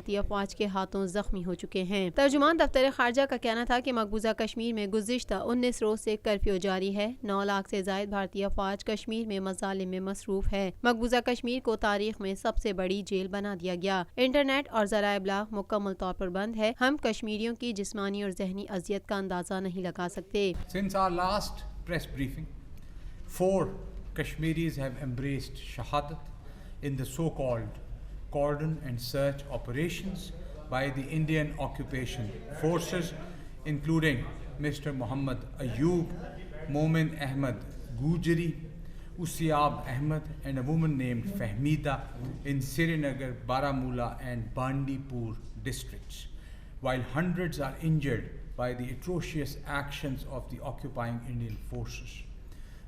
بھارتی افواج کے ہاتھوں زخمی ہو چکے ہیں۔ ترجمان دفتر خارجہ کا کہنا تھا کہ مقبوضہ کشمیر میں گزشتہ 19 روز سے کرفیو جاری ہے۔ 9 لاکھ سے زائد بھارتی افواج کشمیر میں مظالم میں مصروف ہے۔ مقبوضہ کشمیر کو تاریخ میں سب سے بڑی جیل بنا دیا گیا۔ انٹرنیٹ اور ذرائع ابلاغ مکمل طور پر بند ہے۔ ہم کشمیریوں کی جسمانی اور ذہنی اذیت کا اندازہ نہیں لگا سکتے۔ Since our last press briefing, 4 Kashmiris have embraced shahadat in the so-called cordon and search operations by the Indian occupation forces, including Mr. Muhammad Ayub, Momin Ahmed Gujri, Usiab Ahmed, and a woman named Fahmida in Srinagar, Baramulla, and Bandipur districts, while hundreds are injured by the atrocious actions of the occupying Indian forces.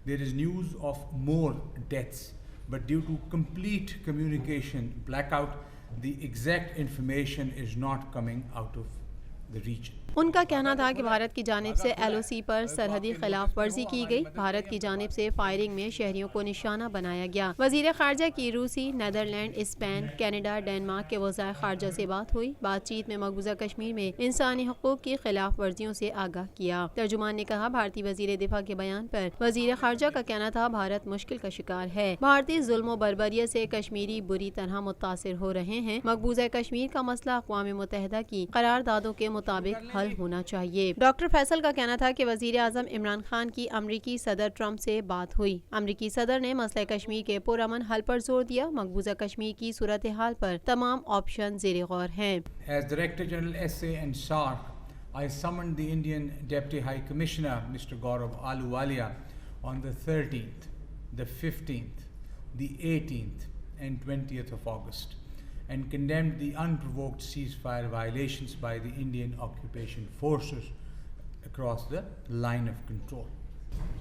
There is news of more deaths, but due to complete communication blackout, the exact information is not coming out of the region. ان کا کہنا تھا کہ بھارت کی جانب سے LOC پر سرحدی خلاف ورزی کی گئی۔ بھارت کی جانب سے فائرنگ میں شہریوں کو نشانہ بنایا گیا۔ وزیر خارجہ کی روسی، نیدرلینڈ، اسپین، کینیڈا، ڈنمارک کے وزرائے خارجہ سے بات ہوئی۔ بات چیت میں مقبوضہ کشمیر میں انسانی حقوق کی خلاف ورزیوں سے آگاہ کیا۔ ترجمان نے کہا، بھارتی وزیر دفاع کے بیان پر وزیر خارجہ کا کہنا تھا، بھارت مشکل کا شکار ہے۔ بھارتی ظلم و بربریت سے کشمیری بری طرح متاثر ہو رہے ہیں۔ مقبوضہ کشمیر کا مسئلہ اقوام متحدہ کی قراردادوں کے مطابق حل ہونا چاہیے۔ ڈاکٹر فیصل کا کہنا تھا کہ وزیر اعظم عمران خان کی امریکی صدر ٹرمپ سے بات ہوئی۔ امریکی صدر نے مسئلہ کشمیر کے پرامن حل پر زور دیا۔ مقبوضہ کشمیر کی صورتحال پر تمام آپشن زیر غور ہیں۔ As Director General SA and SARC, I summoned the Indian Deputy High Commissioner, Mr. Gaurav Ahluwalia, on the 13th, the 15th, the 18th, and 20th of August, and condemned the unprovoked ceasefire violations by the Indian occupation forces across the line of control.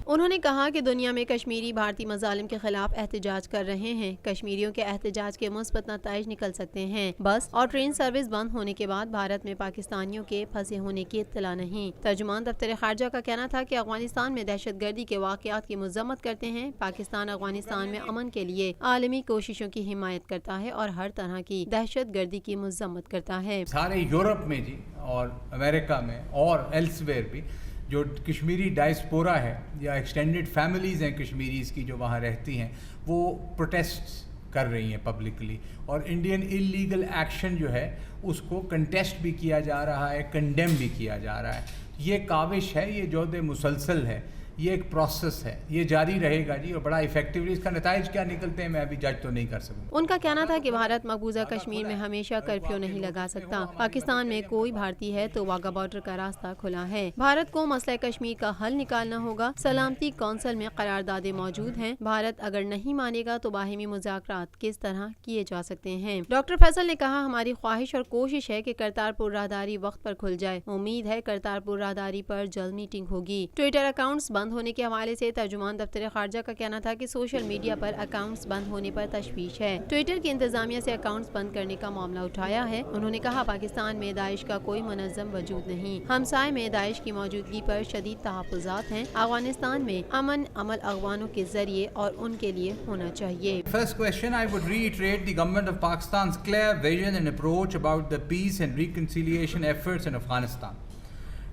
انہوں نے کہا کہ دنیا میں کشمیری بھارتی مظالم کے خلاف احتجاج کر رہے ہیں۔ کشمیریوں کے احتجاج کے مثبت نتائج نکل سکتے ہیں۔ بس اور ٹرین سروس بند ہونے کے بعد بھارت میں پاکستانیوں کے پھنسے ہونے کی اطلاع نہیں۔ ترجمان دفتر خارجہ کا کہنا تھا کہ افغانستان میں دہشت گردی کے واقعات کی مذمت کرتے ہیں۔ پاکستان افغانستان میں امن کے لیے عالمی کوششوں کی حمایت کرتا ہے اور ہر طرح کی دہشت گردی کی مذمت کرتا ہے۔ سارے یورپ میں جی اور امریکہ میں اور ایلسویئر بھی جو کشمیری ڈائسپورا ہے یا ایکسٹینڈڈ فیملیز ہیں کشمیریز کی جو وہاں رہتی ہیں، وہ پروٹیسٹ کر رہی ہیں پبلکلی، اور انڈین انلیگل ایکشن جو ہے اس کو کنٹیسٹ بھی کیا جا رہا ہے، کنڈیم بھی کیا جا رہا ہے۔ یہ کاوش ہے، یہ جہد مسلسل ہے، یہ ایک پروسیس ہے، یہ جاری رہے گا جی، اور بڑا ایفیکٹولی اس کا نتائج کیا نکلتے ہیں میں ابھی جج تو نہیں کر سکوں۔ ان کا کہنا تھا کہ بھارت مقبوضہ کشمیر میں ہمیشہ کرفیو نہیں لگا سکتا۔ پاکستان میں کوئی بھارتی ہے تو واگا بارڈر کا راستہ کھلا ہے۔ بھارت کو مسئلہ کشمیر کا حل نکالنا ہوگا۔ سلامتی کونسل میں قراردادیں موجود ہیں۔ بھارت اگر نہیں مانے گا تو باہمی مذاکرات کس طرح کیے جا سکتے ہیں۔ ڈاکٹر فیصل نے کہا، ہماری خواہش اور کوشش ہے کہ کرتارپور راہداری وقت پر کھل جائے۔ امید ہے کرتارپور راہداری پر جلد میٹنگ ہوگی۔ ٹویٹر اکاؤنٹس بند ہونے کے حوالے سے ترجمان دفتر خارجہ کا کہنا تھا کہ سوشل میڈیا پر اکاؤنٹس بند ہونے پر تشویش ہے۔ ٹویٹر کی انتظامیہ سے اکاؤنٹس بند کرنے کا معاملہ اٹھایا ہے۔ انہوں نے کہا، پاکستان میں داعش کا کوئی منظم وجود نہیں۔ ہمسائے میں داعش کی موجودگی پر شدید تحفظات ہیں۔ افغانستان میں امن عمل افغانوں کے ذریعے اور ان کے لیے ہونا چاہیے۔ First question, I would reiterate the government of Pakistan's clear vision and approach about the peace and reconciliation efforts in Afghanistan.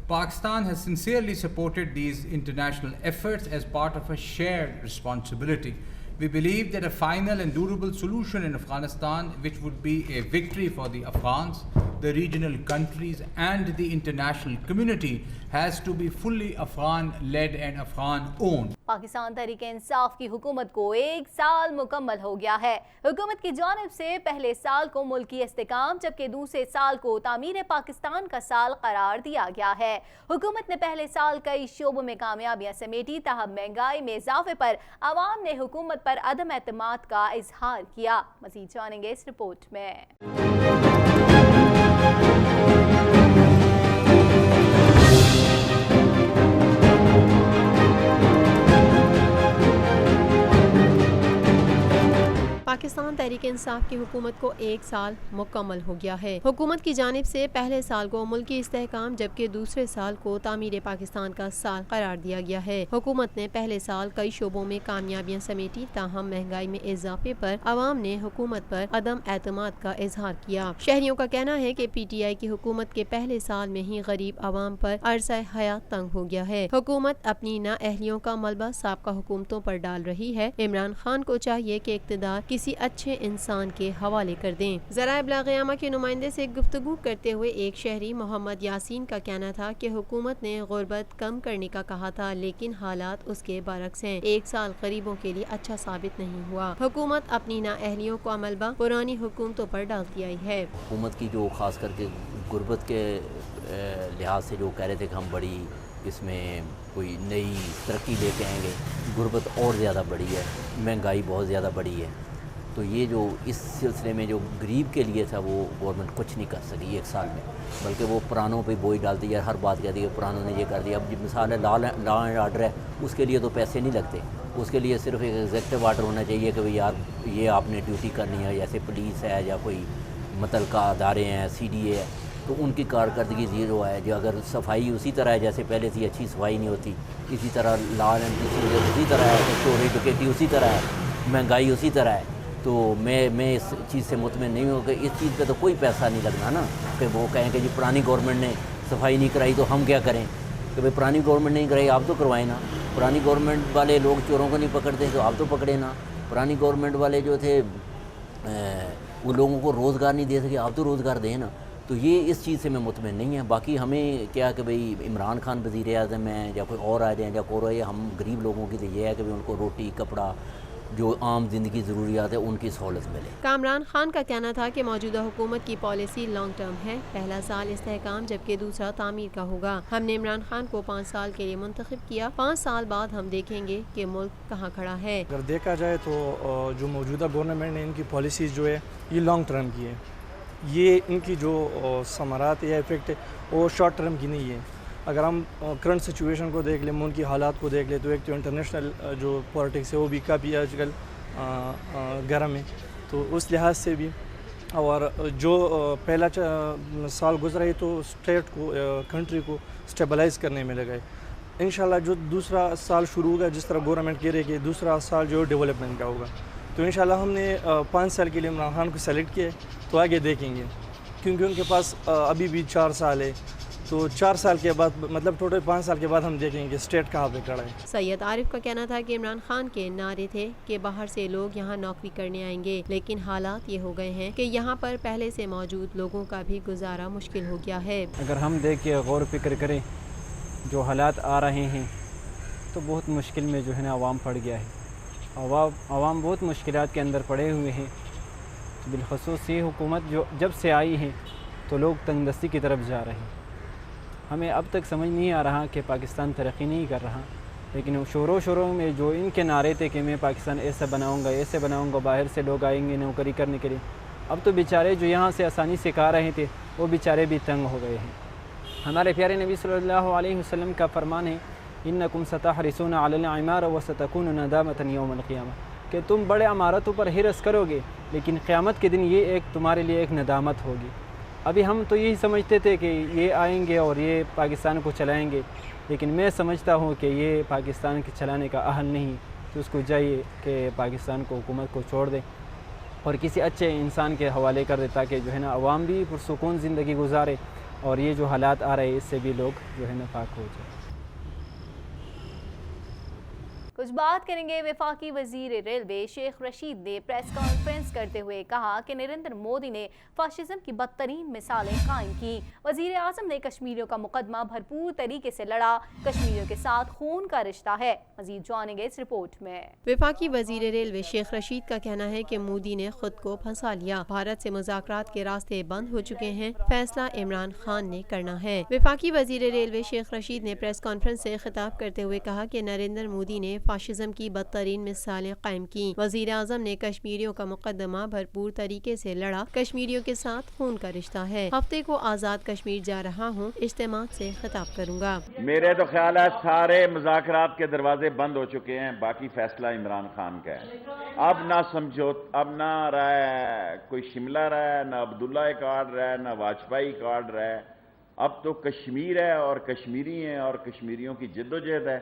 Pakistan has sincerely supported these international efforts as part of a shared responsibility. We believe that a final and durable solution in Afghanistan, which would be a victory for the Afghans, the regional countries and the international community, has to be fully Afghan-led and Afghan-owned. Pakistan Tehreek Insaf کی حکومت کو 1 سال مکمل ہو گیا ہے۔ حکومت کی جانب سے پہلے سال کو ملکی استحکام جبکہ دوسرے سال کو تعمیر پاکستان کا سال قرار دیا گیا ہے۔ حکومت نے پہلے سال کئی شعبوں میں کامیابیاں سمیٹی، تاہم مہنگائی میں اضافے پر عوام نے حکومت پر عدم اعتماد کا اظہار کیا۔ مزید جانیں گے اس رپورٹ میں۔ پاکستان تحریک انصاف کی حکومت کو 1 سال مکمل ہو گیا ہے۔ حکومت کی جانب سے پہلے سال کو ملکی استحکام جبکہ دوسرے سال کو تعمیر پاکستان کا سال قرار دیا گیا ہے۔ حکومت نے پہلے سال کئی شعبوں میں کامیابیاں سمیٹی، تاہم مہنگائی میں اضافے پر عوام نے حکومت پر عدم اعتماد کا اظہار کیا۔ شہریوں کا کہنا ہے کہ پی ٹی آئی کی حکومت کے پہلے سال میں ہی غریب عوام پر عرصہ حیات تنگ ہو گیا ہے۔ حکومت اپنی نااہلیوں کا ملبہ سابقہ حکومتوں پر ڈال رہی ہے۔ عمران خان کو چاہیے کہ اقتدار کسی اچھے انسان کے حوالے کر دیں۔ ذرائع ابلاغ عامہ کے نمائندے سے گفتگو کرتے ہوئے ایک شہری محمد یاسین کا کہنا تھا کہ حکومت نے غربت کم کرنے کا کہا تھا لیکن حالات اس کے برعکس ہیں۔ 1 سال غریبوں کے لیے اچھا ثابت نہیں ہوا۔ حکومت اپنی نااہلیوں کو ملبہ پرانی حکومتوں پر ڈالتی آئی ہے۔ حکومت کی جو خاص کر کے غربت کے لحاظ سے جو کہہ رہے تھے کہ ہم بڑی اس میں کوئی نئی ترقی لے کے آئیں گے، غربت اور زیادہ بڑھی ہے، مہنگائی بہت زیادہ بڑھی ہے، تو یہ جو اس سلسلے میں جو غریب کے لیے تھا وہ گورنمنٹ کچھ نہیں کر سکی 1 سال میں، بلکہ وہ پرانوں پہ بوجھ ڈالتی ہے، ہر بات کہتی ہے پرانوں نے یہ کر دیا۔ اب مثال ہے لا اینڈ آرڈر ہے، اس کے لیے تو پیسے نہیں لگتے، اس کے لیے صرف ایک ایگزیکٹو آرڈر ہونا چاہیے کہ یار یہ آپ نے ڈیوٹی کرنی ہے، جیسے پولیس ہے یا کوئی متعلقہ ادارے ہیں، سی ڈی اے ہے، تو ان کی کارکردگی زیرو ہے۔ جو اگر صفائی اسی طرح ہے جیسے پہلے تھی، اچھی صفائی نہیں ہوتی، اسی طرح لا اینڈ اسی طرح ہے، چوری ڈکیتی اسی طرح ہے، مہنگائی اسی طرح ہے، تو میں اس چیز سے مطمئن نہیں ہوں کہ اس چیز پہ تو کوئی پیسہ نہیں لگنا نا، کہ وہ کہیں کہ جی پرانی گورنمنٹ نے صفائی نہیں کرائی تو ہم کیا کریں، کہ بھائی پرانی گورنمنٹ نہیں کرائی آپ تو کروائیں نا، پرانی گورنمنٹ والے لوگ چوروں کو نہیں پکڑتے تو آپ تو پکڑے نا، پرانی گورنمنٹ والے جو تھے وہ لوگوں کو روزگار نہیں دے سکے آپ تو روزگار دیں نا۔ تو یہ اس چیز سے میں مطمئن نہیں ہے۔ باقی ہمیں کیا کہ بھئی عمران خان وزیر اعظم ہیں یا کوئی اور آ جائیں یا کوئی رہے، ہم غریب لوگوں کی تو یہ ہے کہ ان کو روٹی کپڑا جو عام زندگی ضروریات ہے ان کی سہولت ملے۔ کامران خان کا کہنا تھا کہ موجودہ حکومت کی پالیسی لانگ ٹرم ہے، پہلا سال استحکام جبکہ دوسرا تعمیر کا ہوگا۔ ہم نے عمران خان کو 5 سال کے لیے منتخب کیا، 5 سال بعد ہم دیکھیں گے کہ ملک کہاں کھڑا ہے۔ اگر دیکھا جائے تو جو موجودہ گورنمنٹ نے ان کی پالیسیز جو ہے یہ لانگ ٹرم کی ہے، یہ ان کی جو ثمرات یا افیکٹ ہے وہ شارٹ ٹرم کی نہیں ہے۔ اگر ہم کرنٹ سچویشن کو دیکھ لیں، ملک کی حالات کو دیکھ لیں، تو ایک تو انٹرنیشنل جو پالیٹکس ہے وہ بھی کافی آج کل گرم ہے، تو اس لحاظ سے بھی، اور جو پہلا سال گزرا ہے تو اسٹیٹ کو کنٹری کو اسٹیبلائز کرنے میں لگا ہے۔ انشاءاللہ جو دوسرا سال شروع ہوگا، جس طرح گورنمنٹ کہہ رہی ہے کہ دوسرا سال جو ڈیولپمنٹ کا ہوگا، تو انشاءاللہ ہم نے 5 سال کے لیے عمران خان کو سلیکٹ کیا ہے، تو آگے دیکھیں گے، کیونکہ ان کے پاس ابھی بھی 4 سال ہے، تو 4 سال کے بعد مطلب ٹوٹل 5 سال کے بعد ہم دیکھیں گے کہ اسٹیٹ کہاں پہ کھڑا ہے۔ سید عارف کا کہنا تھا کہ عمران خان کے نعرے تھے کہ باہر سے لوگ یہاں نوکری کرنے آئیں گے، لیکن حالات یہ ہو گئے ہیں کہ یہاں پر پہلے سے موجود لوگوں کا بھی گزارا مشکل ہو گیا ہے۔ اگر ہم دیکھ کے غور و فکر کریں جو حالات آ رہے ہیں تو بہت مشکل میں جو ہے نا عوام پڑ گیا ہے، عوام بہت مشکلات کے اندر پڑے ہوئے ہیں۔ بالخصوص یہ حکومت جو جب سے آئی ہے تو لوگ تنگ دستی کی طرف جا رہے ہیں۔ ہمیں اب تک سمجھ نہیں آ رہا کہ پاکستان ترقی نہیں کر رہا، لیکن شروع میں جو ان کے نعرے تھے کہ میں پاکستان ایسا بناؤں گا، باہر سے لوگ آئیں گے نوکری کرنے کے لیے، اب تو بیچارے جو یہاں سے آسانی سے کھا رہے تھے وہ بیچارے بھی تنگ ہو گئے ہیں۔ ہمارے پیارے نبی صلی اللہ علیہ وسلم کا فرمان ہے انکم ستحرسون علی العمار وستکون ندامۃ یوم القیامہ، کہ تم بڑے عمارتوں پر حرص کرو گے لیکن قیامت کے دن یہ تمہارے لیے ایک ندامت ہوگی۔ ابھی ہم تو یہی سمجھتے تھے کہ یہ آئیں گے اور یہ پاکستان کو چلائیں گے، لیکن میں سمجھتا ہوں کہ یہ پاکستان کے چلانے کا اہل نہیں، تو اس کو چاہیے کہ پاکستان کو حکومت کو چھوڑ دے اور کسی اچھے انسان کے حوالے کر دے، تاکہ جو ہے نا عوام بھی پرسکون زندگی گزارے اور یہ جو حالات آ رہے ہیں اس سے بھی لوگ جو ہے نا پاک ہو جائے۔ کچھ بات کریں گے وفاقی وزیر ریلوے شیخ رشید نے پریس کانفرنس کرتے ہوئے کہا کہ نریندر مودی نے فاشزم کی بدترین مثالیں قائم کی۔ وزیر اعظم نے کشمیریوں کا مقدمہ بھرپور طریقے سے لڑا، کشمیریوں کے ساتھ خون کا رشتہ ہے۔ مزید جانیں گے اس رپورٹ میں۔ وفاقی وزیر ریلوے شیخ رشید کا کہنا ہے کہ مودی نے خود کو پھنسا لیا، بھارت سے مذاکرات کے راستے بند ہو چکے ہیں، فیصلہ عمران خان نے کرنا ہے۔ وفاقی وزیر ریلوے شیخ رشید نے پریس کانفرنس سے خطاب کرتے ہوئے کہا کہ نریندر مودی نے فاشزم کی بدترین مثالیں قائم کی۔ وزیر اعظم نے کشمیریوں کا مقدمہ بھرپور طریقے سے لڑا، کشمیریوں کے ساتھ خون کا رشتہ ہے، ہفتے کو آزاد کشمیر جا رہا ہوں، اجتماعات سے خطاب کروں گا۔ میرے تو خیال ہے سارے مذاکرات کے دروازے بند ہو چکے ہیں، باقی فیصلہ عمران خان کا ہے۔ اب نہ اب نہ رہا ہے کوئی شملہ رہا ہے، نہ عبداللہ کارڈ رہا ہے، نہ واجپئی کارڈ رہا ہے، اب تو کشمیر ہے اور کشمیری ہیں اور کشمیریوں کی جدوجہد ہے،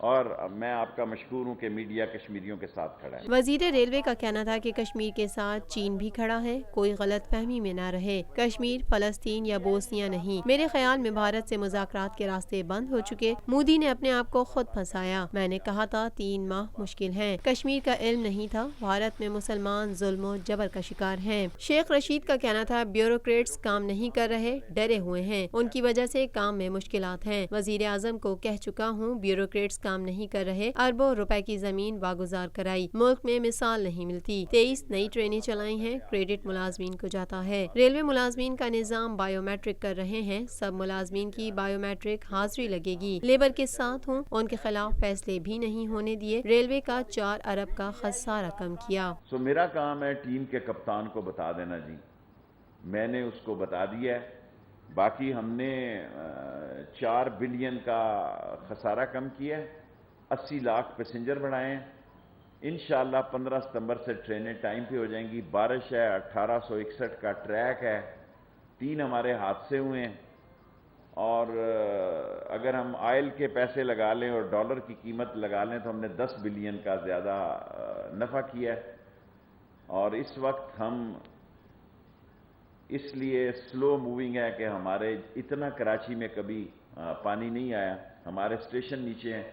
اور میں آپ کا مشکور ہوں کہ میڈیا کشمیریوں کے ساتھ کھڑا ہے۔ وزیر ریلوے کا کہنا تھا کہ کشمیر کے ساتھ چین بھی کھڑا ہے، کوئی غلط فہمی میں نہ رہے، کشمیر فلسطین یا بوسنیا نہیں۔ میرے خیال میں بھارت سے مذاکرات کے راستے بند ہو چکے، مودی نے اپنے آپ کو خود پھنسایا۔ میں نے کہا تھا 3 ماہ مشکل ہیں، کشمیر کا علم نہیں تھا، بھارت میں مسلمان ظلم و جبر کا شکار ہیں۔ شیخ رشید کا کہنا تھا بیوروکریٹس کام نہیں کر رہے، ڈرے ہوئے ہیں، ان کی وجہ سے کام میں مشکلات ہیں۔ وزیر اعظم کو کہہ چکا ہوں بیوروکریٹس کام نہیں کر رہے، اربوں روپے کی زمین واگزار کرائی، ملک میں مثال نہیں ملتی، 23 نئی ٹرینیں چلائی ہیں، کریڈٹ ملازمین کو جاتا ہے۔ ریلوے ملازمین کا نظام بائیو میٹرک کر رہے ہیں، سب ملازمین کی بائیو میٹرک حاضری لگے گی، لیبر کے ساتھ ہوں، ان کے خلاف فیصلے بھی نہیں ہونے دیے، ریلوے کا 4 ارب کا خسارہ کم کیا۔ میرا کام ہے ٹیم کے کپتان کو بتا دینا جی، میں نے اس کو بتا دیا ہے، باقی ہم نے 4 بلین کا خسارہ کم کیا ہے، 80 لاکھ پیسنجر بڑھائے ہیں، انشاءاللہ 15 ستمبر سے ٹرینیں ٹائم پہ ہو جائیں گی۔ بارش ہے، 1861 کا ٹریک ہے، 3 ہمارے حادثے ہوئے ہیں، اور اگر ہم آئل کے پیسے لگا لیں اور ڈالر کی قیمت لگا لیں تو ہم نے 10 بلین کا زیادہ نفع کیا ہے، اور اس وقت ہم اس لیے سلو موونگ ہے کہ ہمارے اتنا کراچی میں کبھی پانی نہیں آیا، ہمارے اسٹیشن نیچے ہیں،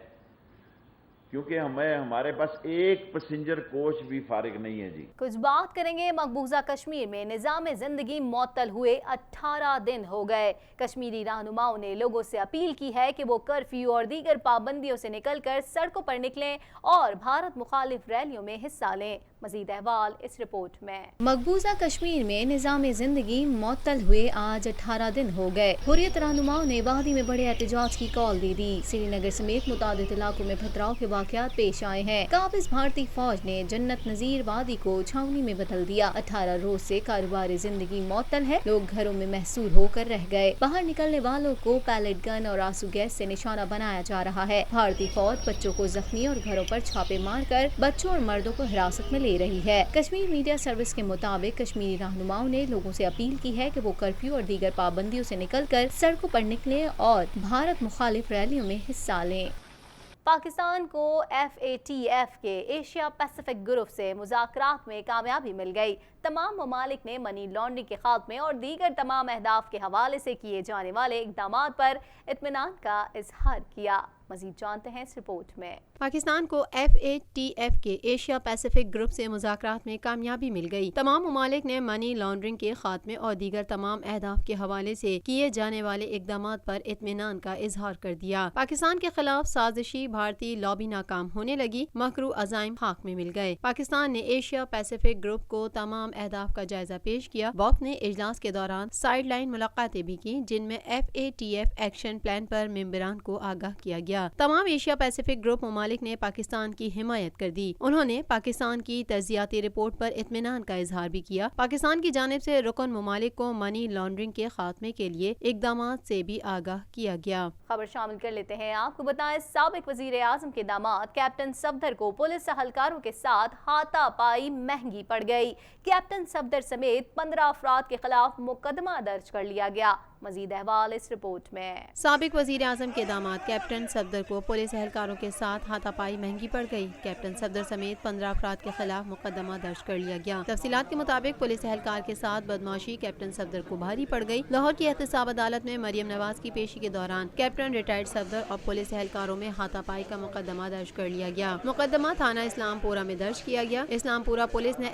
کیونکہ ہمارے پاس ایک پیسنجر کوچ بھی فارغ نہیں ہے جی۔ کچھ بات کریں گے مقبوضہ کشمیر میں نظام زندگی معطل ہوئے 18 دن ہو گئے۔ کشمیری رہنماؤں نے لوگوں سے اپیل کی ہے کہ وہ کرفیو اور دیگر پابندیوں سے نکل کر سڑکوں پر نکلیں اور بھارت مخالف ریلیوں میں حصہ لیں۔ مزید احوال اس رپورٹ میں۔ مقبوضہ کشمیر میں نظام زندگی معطل ہوئے آج 18 دن ہو گئے۔ حریت رہنماؤں نے وادی میں بڑے احتجاج کی کال دے دی۔ سری نگر سمیت متعدد علاقوں میں پتھراؤ کے واقعات پیش آئے ہیں۔ قابض بھارتی فوج نے جنت نظیر وادی کو چھاونی میں بدل دیا۔ 18 روز سے کاروبار زندگی معطل ہے، لوگ گھروں میں محصور ہو کر رہ گئے۔ باہر نکلنے والوں کو پیلٹ گن اور آنسو گیس سے نشانہ بنایا جا رہا ہے۔ بھارتی فوج بچوں کو زخمی اور گھروں پر چھاپے مار کر بچوں اور مردوں کو حراست میں لے رہی ہے۔ کشمیر میڈیا سروس کے مطابق کشمیری رہنماؤں نے لوگوں سے اپیل کی ہے کہ وہ کرفیو اور دیگر پابندیوں سے نکل کر سڑکوں پر نکلیں اور بھارت مخالف ریلیوں میں حصہ لیں۔ پاکستان کو FATF کے ایشیا پیسیفک گروپ سے مذاکرات میں کامیابی مل گئی۔ تمام ممالک نے منی لانڈرنگ کے خاتمے اور دیگر تمام اہداف کے حوالے سے کیے جانے والے اقدامات پر اطمینان کا اظہار کیا۔ مزید جانتے ہیں اس رپورٹ میں۔ پاکستان کو FATF کے ایشیا پیسیفک گروپ سے مذاکرات میں کامیابی مل گئی۔ تمام ممالک نے منی لانڈرنگ کے خاتمے اور دیگر تمام اہداف کے حوالے سے کیے جانے والے اقدامات پر اطمینان کا اظہار کر دیا۔ پاکستان کے خلاف سازشی بھارتی لابی ناکام ہونے لگی، مکروہ عزائم خاک میں مل گئے۔ پاکستان نے ایشیا پیسیفک گروپ کو تمام اہداف کا جائزہ پیش کیا۔ BOF نے اجلاس کے دوران سائیڈ لائن ملاقاتیں بھی کی، جن میں FATF ایکشن پلان پر ممبران کو آگاہ کیا گیا۔ تمام ایشیا پیسیفک گروپ ممالک نے پاکستان کی حمایت کر دی۔ انہوں نے پاکستان کی تجزیاتی رپورٹ پر اطمینان کا اظہار بھی کیا۔ پاکستان کی جانب سے رکن ممالک کو منی لانڈرنگ کے خاتمے کے لیے اقدامات سے بھی آگاہ کیا گیا۔ خبر شامل کر لیتے ہیں، آپ کو بتائیں سابق وزیر اعظم کے داماد کیپٹن صفدر کو پولیس اہلکاروں کے ساتھ ہاتھا پائی مہنگی پڑ گئی۔ کیپٹن صفدر سمیت 15 افراد کے خلاف مقدمہ درج کر لیا گیا۔ مزید احوال اس رپورٹ میں۔ سابق وزیر اعظم کے داماد کیپٹن صفدر کو پولیس اہلکاروں کے ساتھ ہاتھا پائی مہنگی پڑ گئی۔ کیپٹن صفدر سمیت 15 افراد کے خلاف مقدمہ درج کر لیا گیا۔ تفصیلات کے مطابق پولیس اہلکار کے ساتھ بدمعاشی کیپٹن صفدر کو بھاری پڑ گئی۔ لاہور کی احتساب عدالت میں مریم نواز کی پیشی کے دوران کیپٹن ریٹائرڈ صفدر اور پولیس اہلکاروں میں ہاتھا پائی کا مقدمہ درج کر لیا گیا۔ مقدمہ تھانہ اسلام پورہ میں درج کیا گیا۔ اسلام پورہ پولیس نے